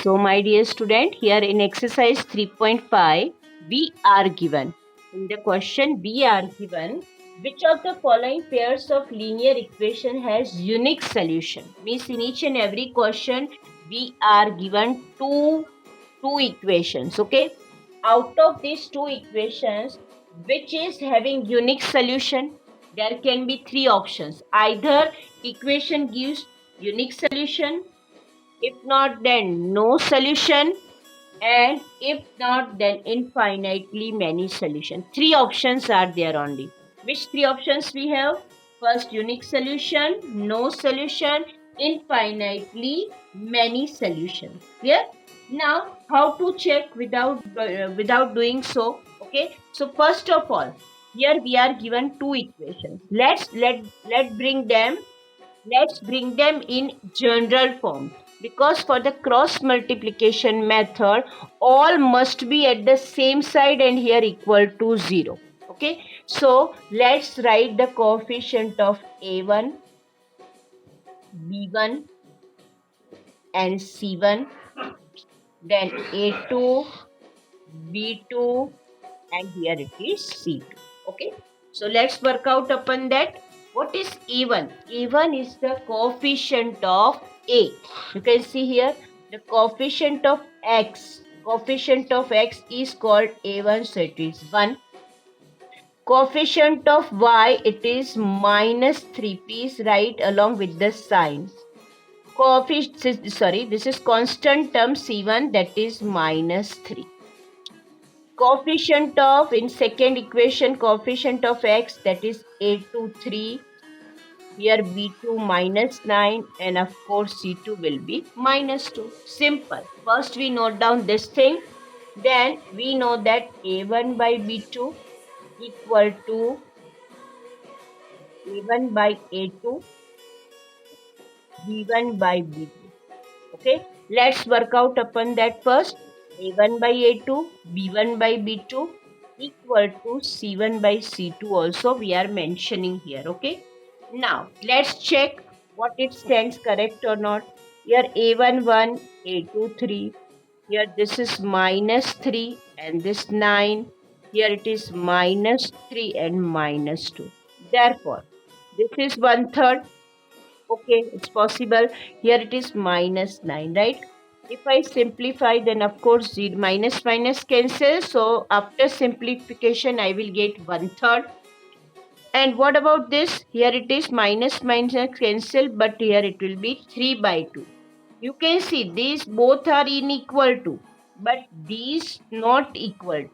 So, my dear student, here in exercise 3.5, we are given. In the question, we are given which of the following pairs of linear equation has unique solution. Means in each and every question, we are given two equations. Okay. Out of these two equations, which is having unique solution? There can be three options. Either equation gives unique solution, if not, then no solution. And if not, then infinitely many solutions. Three options are there only. Which three options we have? First, unique solution, no solution, infinitely many solutions. Clear? Now, how to check without doing so? Okay. So first of all, here we are given two equations. Let bring them. Let's bring them in general form, because for the cross multiplication method all must be at the same side and here equal to 0. Okay, so let's write the coefficient of a1, b1 and c1, then a2, b2, and here it is c2. Okay, so let's work out upon that. What is a1? A1 is the coefficient of a. You can see here the coefficient of x. Coefficient of x is called a1, so it is 1. Coefficient of y, it is minus 3. Please write along with the sign. Coefficient, sorry, this is constant term c1, that is minus 3. Coefficient of, in second equation, coefficient of x, that is a2 3, here b2 minus 9, and of course c2 will be minus 2. Simple. First we note down this thing, then we know that a1 by b2 equal to a1 by a2, b1 by b2. Okay, let's work out upon that first. A1 by A2, B1 by B2 equal to C1 by C2 also we are mentioning here. Okay, now let's check what it stands correct or not. Here A1 1, A2 3, here this is minus 3 and this 9, here it is minus 3 and minus 2. Therefore, this is 1/3. Okay, it's possible. Here it is minus 9, right? If I simplify, then of course minus minus cancel. So after simplification, I will get 1/3. And what about this? Here it is minus minus cancel, but here it will be 3 by 2. You can see these both are unequal to, but these not equal,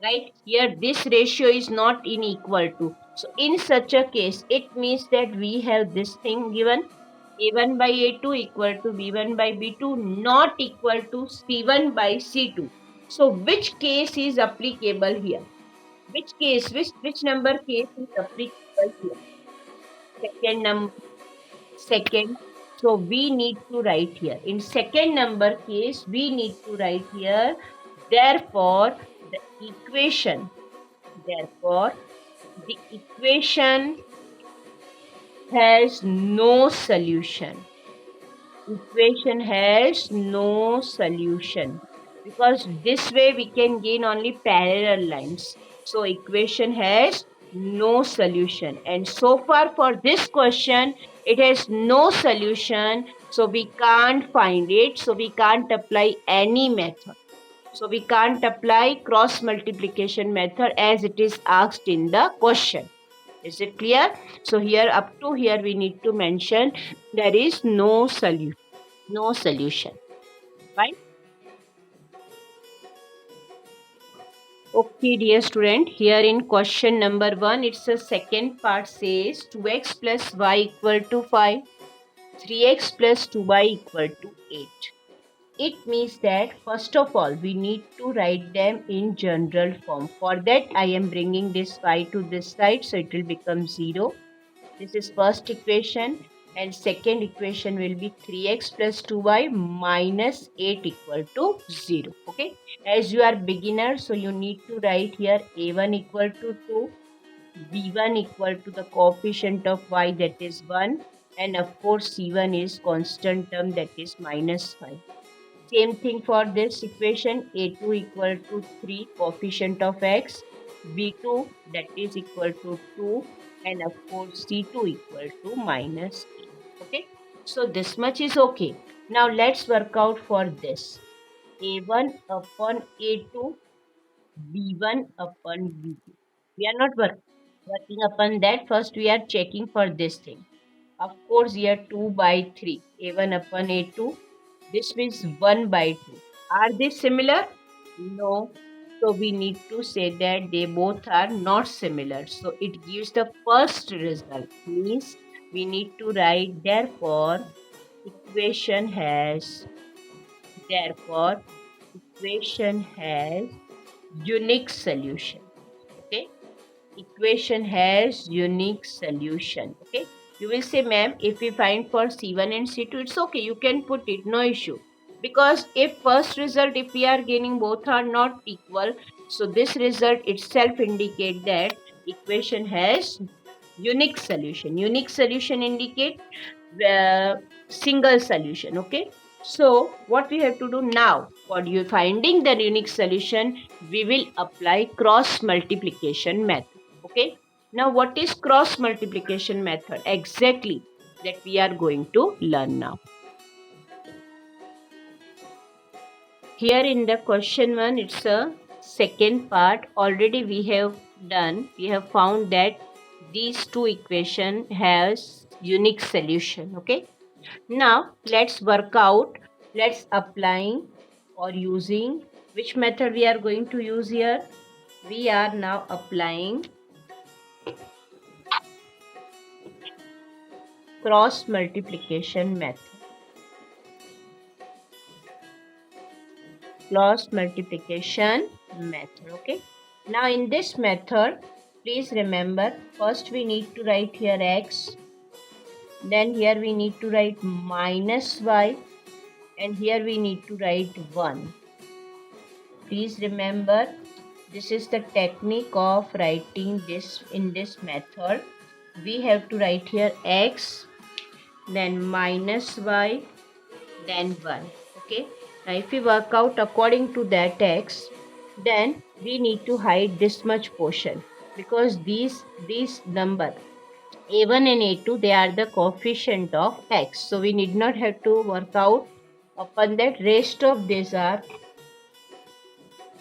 right? Here this ratio is not unequal to. So in such a case, it means that we have this thing given, a1 by a2 equal to b1 by b2 not equal to c1 by c2. So which case is applicable here? Which case, which number case is applicable here? Second number, second. So we need to write here. In second number case, we need to write here. Therefore, the equation Therefore, the equation has no solution. Equation has no solution, because this way we can gain only parallel lines. So equation has no solution, and so far for this question it has no solution, so we can't find it, so we can't apply any method. So we can't apply cross multiplication method as it is asked in the question. Is it clear? So here up to here we need to mention there is no solution. No solution. Fine. Okay, dear student, here in question number 1, it's the second part, says 2x plus y equal to 5, 3x plus 2y equal to 8. It means that first of all we need to write them in general form. For that I am bringing this y to this side, so it will become 0. This is first equation, and second equation will be 3x plus 2y minus 8 equal to 0. Okay, as you are beginner, so you need to write here a1 equal to 2, b1 equal to the coefficient of y, that is 1, and of course c1 is constant term, that is minus 5. Same thing for this equation, a2 equal to 3 coefficient of x, b2 that is equal to 2, and of course c2 equal to minus 8. Okay, so this much is okay. Now let's work out for this. A1 upon A2, B1 upon B2. We are not working upon that. First we are checking for this thing. Of course, here 2 by 3, A1 upon A2. This means 1 by 2. Are they similar? No. So we need to say that they both are not similar. So it gives the first result. Means we need to write equation has therefore equation has unique solution. Okay, equation has unique solution. Okay, you will say, ma'am, if we find for c1 and c2, it's okay, you can put it, no issue, because if first result, if we are getting both are not equal, so this result itself indicate that equation has unique solution. Unique solution indicate single solution. Okay, so what we have to do now, for you finding the unique solution, we will apply cross multiplication method. Okay, now what is cross multiplication method exactly, that we are going to learn now. Here in the question 1, it's a second part. Already we have done, we have found that these two equation has unique solution. Okay, now let's work out, let's applying or using which method we are going to use here. We are now applying cross multiplication method. Cross multiplication method. Okay, now in this method, please remember, first we need to write here x, then here we need to write minus y, and here we need to write 1. Please remember, this is the technique of writing this in this method. We have to write here x, then minus y, then 1. Okay, now if we work out according to that x, then we need to hide this much portion, because these number a1 and a2, they are the coefficient of x, so we need not have to work out upon that. Rest of these are,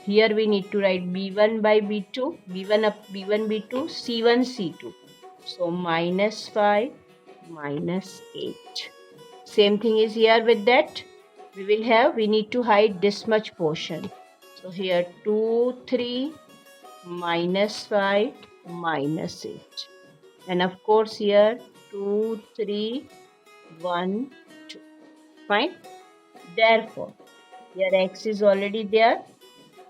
here we need to write b1 by b2, b1 up b1 b2, c1 c2, so minus 5 minus 8. Same thing is here with that. We need to hide this much portion. So here 2, 3, minus 5, minus 8. And of course here 2, 3, 1, 2. Fine. Therefore, here x is already there.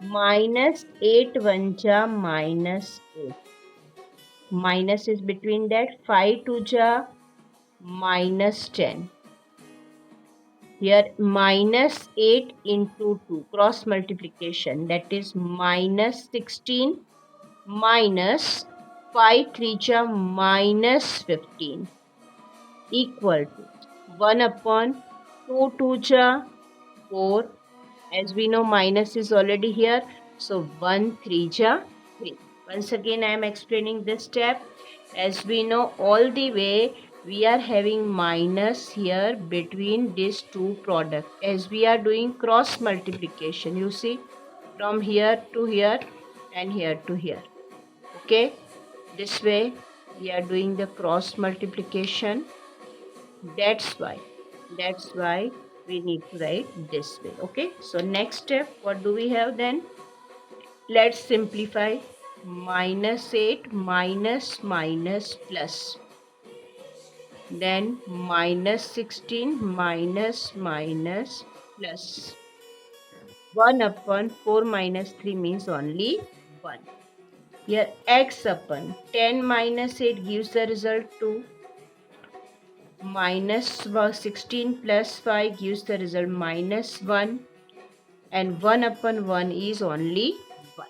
Minus 8 1 ja minus 8. Minus is between that. 5 2 ja minus 10. Here minus 8 into 2, cross multiplication, that is minus 16 minus 5 3 ja minus 15 equal to 1 upon 2 2 ja 4. As we know, minus is already here, so 1 3 ja 3. Once again I am explaining this step. As we know, all the way we are having minus here between these two products, as we are doing cross multiplication. You see, from here to here and here to here. Okay, this way we are doing the cross multiplication. That's why we need to write this way. Okay, so next step, what do we have then? Let's simplify. Minus 8 minus minus plus, then minus 16 minus minus plus 1 upon 4 minus 3 means only 1. Here x upon 10 minus 8 gives the result 2. Minus 16 plus 5 gives the result minus 1. And 1 upon 1 is only 1.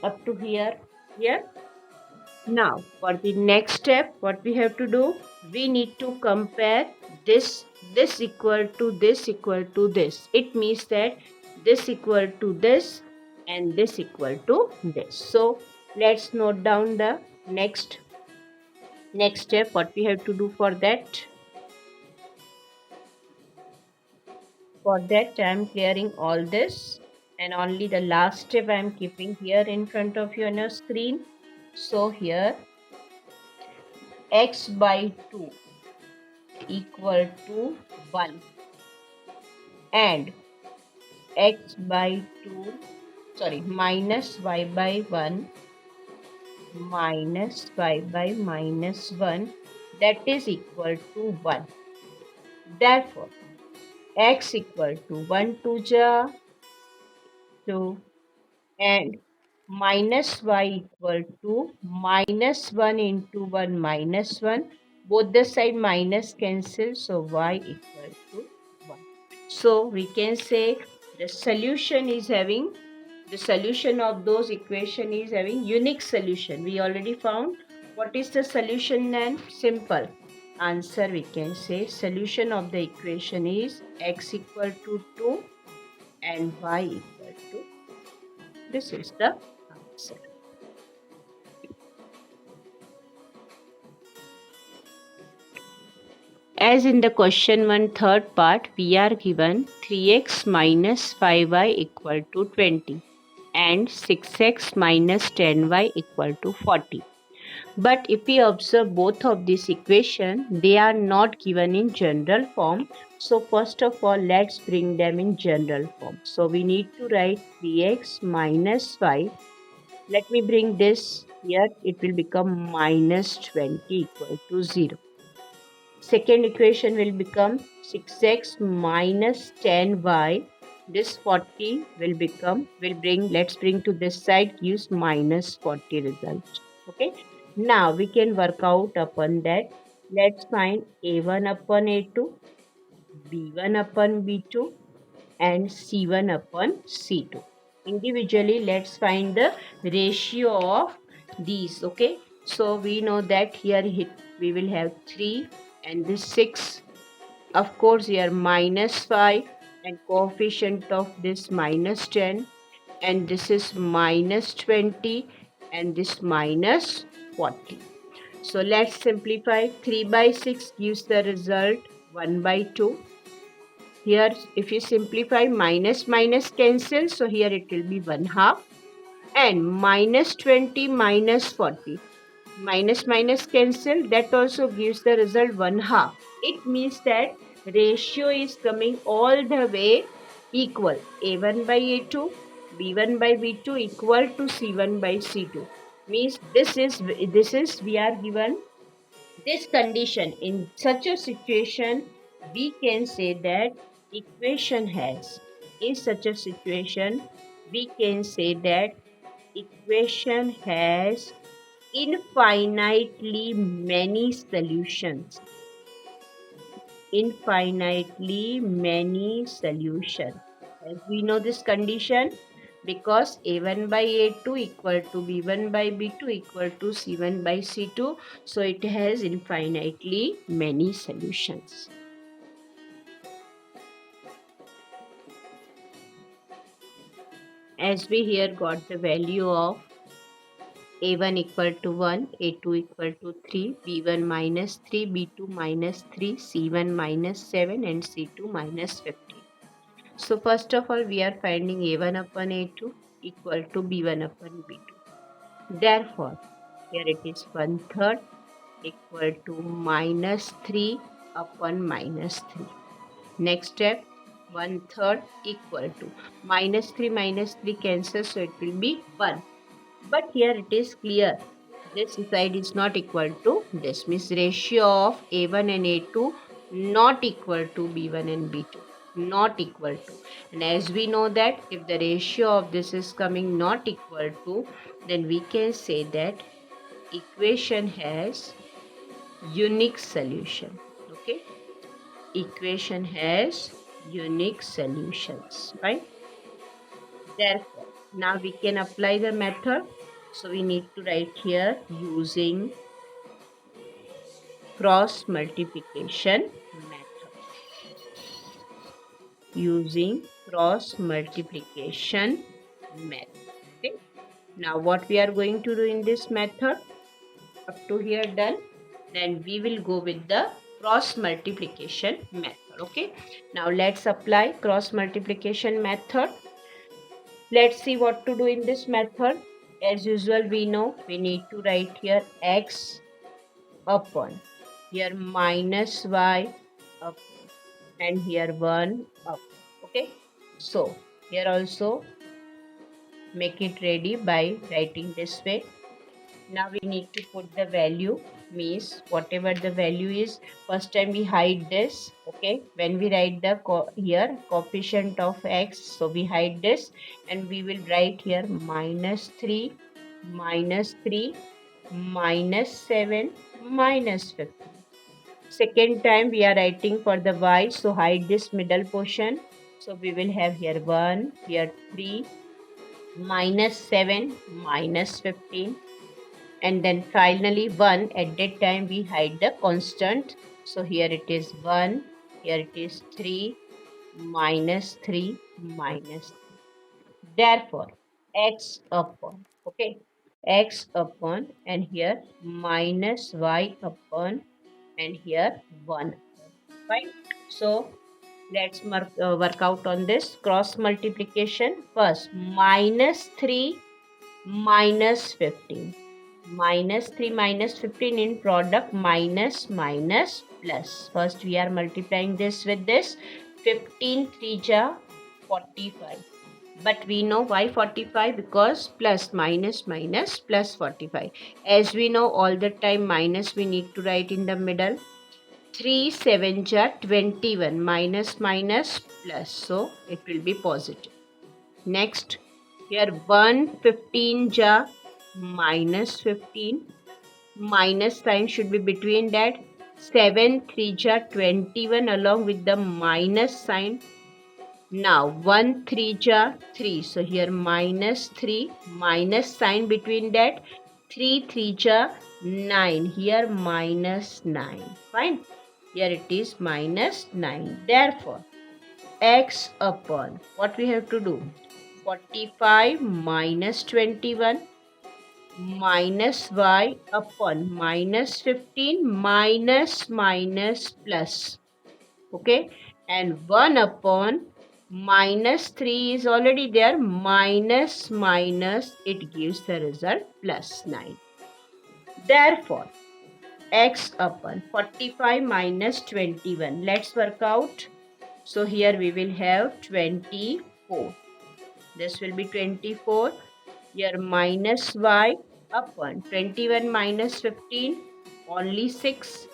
Up to here. Here. Now, for the next step, what we have to do? We need to compare this equal to this equal to this. It means that this equal to this and this equal to this. So let's note down the next step, what we have to do for that. For that, I am clearing all this, and only the last step I am keeping here in front of you on your screen. So here x by 2 equal to 1 and x by 2, sorry, minus y by 1 minus y by minus 1, that is equal to 1. Therefore, x equal to 1 to ja 2 and minus y equal to minus 1 into 1 minus 1. Both the side minus cancel, so y equal to 1. So we can say the solution of those equation is having unique solution. We already found what is the solution then? Simple. Answer, we can say solution of the equation is x equal to 2 and y equal to, this is the answer. As in the question 1 third part, we are given 3x minus 5y equal to 20 and 6x minus 10y equal to 40. But if we observe both of these equations, they are not given in general form. So first of all, let's bring them in general form. So we need to write 3x minus 5. Let me bring this here. It will become minus 20 equal to 0. Second equation will become 6x minus 10y. This 40 let's bring to this side, gives minus 40 result. Okay. Now we can work out upon that. Let's find a1 upon a2, b1 upon b2 and c1 upon c2. Individually, let's find the ratio of these. Okay. So we know that here we will have 3 and this 6. Of course, here minus 5 and coefficient of this minus 10, and this is minus 20 and this minus 40. So let's simplify. 3 by 6 gives the result 1 by 2. Here if you simplify, minus minus cancel, so here it will be 1/2, and minus 20 minus 40. Minus minus cancel, that also gives the result 1/2. It means that ratio is coming all the way equal. A1 by A2, B1 by B2 equal to C1 by C2. Means this is we are given this condition. In such a situation, we can say that equation has, in such a situation, we can say that equation has infinitely many solutions. Infinitely many solutions. As we know this condition, because a1 by a2 equal to b1 by b2 equal to c1 by c2, so it has infinitely many solutions. As we here got the value of a1 equal to 1, a2 equal to 3, b1 minus 3, b2 minus 3, c1 minus 7 and c2 minus 15. So first of all, we are finding a1 upon a2 equal to b1 upon b2. Therefore, here it is 1/3 equal to minus 3 upon minus 3. Next step, 1/3 equal to minus 3 cancels, so it will be 1. But here it is clear, this side is not equal to this, means ratio of a1 and a2 not equal to b1 and b2, not equal to. And as we know that if the ratio of this is coming not equal to, then we can say that equation has unique solution. Okay, equation has unique solutions, right? Therefore, now we can apply the method. So we need to write here using cross multiplication method. using cross multiplication method. Okay. Now what we are going to do in this method, up to here done, then we will go with the cross multiplication method. Okay. Now let's apply cross multiplication method. Let's see what to do in this method. As usual, we know we need to write here x upon here minus y up and here 1 up. Okay. So here also make it ready by writing this way. Now we need to put the value, means whatever the value is. First time we hide this. Okay, when we write the here coefficient of x, so we hide this and we will write here minus 3 minus 7 minus 15. Second time we are writing for the y, so hide this middle portion. So we will have here 1, here 3, minus 7, minus 15, and then finally 1. At that time we hide the constant. So here it is 1, here it is 3, minus 3, minus 3. Therefore, x upon, okay, x upon, and here minus y upon, and here 1. Fine. So let's work out on this cross multiplication. First, minus 3 minus 15. Minus 3 minus 15 in product, minus minus plus. First we are multiplying this with this. 15 3 ja 45. But we know why 45, because plus minus minus plus 45. As we know, all the time minus we need to write in the middle. 3 7 ja 21, minus minus plus, so it will be positive. Next, here 1 15 ja minus 15, minus sign should be between that. 7 3 ja 21 along with the minus sign. Now 1 3 ja 3, so here minus 3, minus sign between that. 3 3 ja 9, here minus 9. Fine. Here it is minus 9. Therefore, x upon, what we have to do? 45 minus 21 minus y upon minus 15 minus minus plus. Okay. And 1 upon minus 3 is already there. Minus minus, it gives the result plus 9. Therefore, x upon 45 minus 21. Let's work out. So here we will have 24. This will be 24. Here minus y upon 21 minus 15, only 6.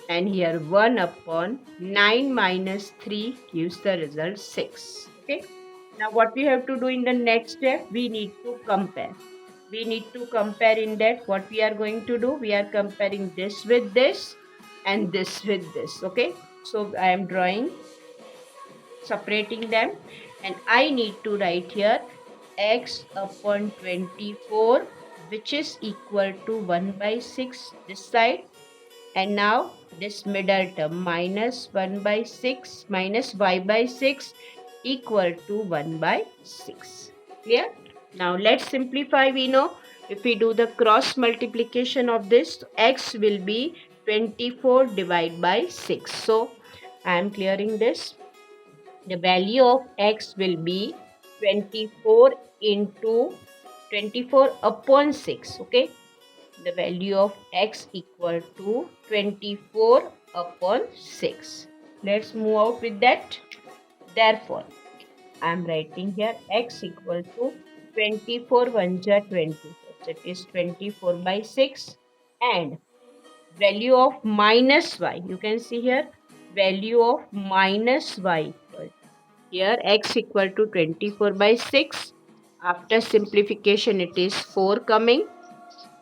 And here 1 upon 9 minus 3 gives the result 6. Okay. Now what we have to do in the next step? We need to compare. We need to compare in that. What we are going to do? We are comparing this with this and this with this. Okay. So I am drawing, separating them, and I need to write here x upon 24, which is equal to 1 by 6 this side, and now this middle term minus 1 by 6 minus y by 6 equal to 1 by 6. Clear? Now let's simplify. We know if we do the cross multiplication of this, x will be 24 divided by 6. So I am clearing this. The value of x will be 24 into 24 upon 6. Okay. The value of x equal to 24 upon 6. Let's move out with that. Therefore, I am writing here x equal to 24 1 ja 24. That is 24 by 6. And value of minus y. You can see here value of minus y equal. Here x equal to 24 by 6. After simplification it is 4 coming.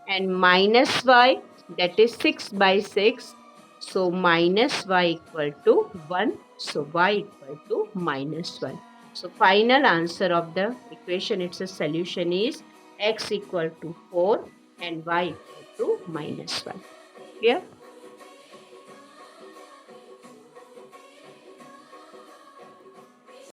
And minus y, that is 6 by 6. So minus y equal to 1. So y equal to minus 1. So final answer of the equation, its a solution is x equal to 4 and y equal to minus 1. Clear?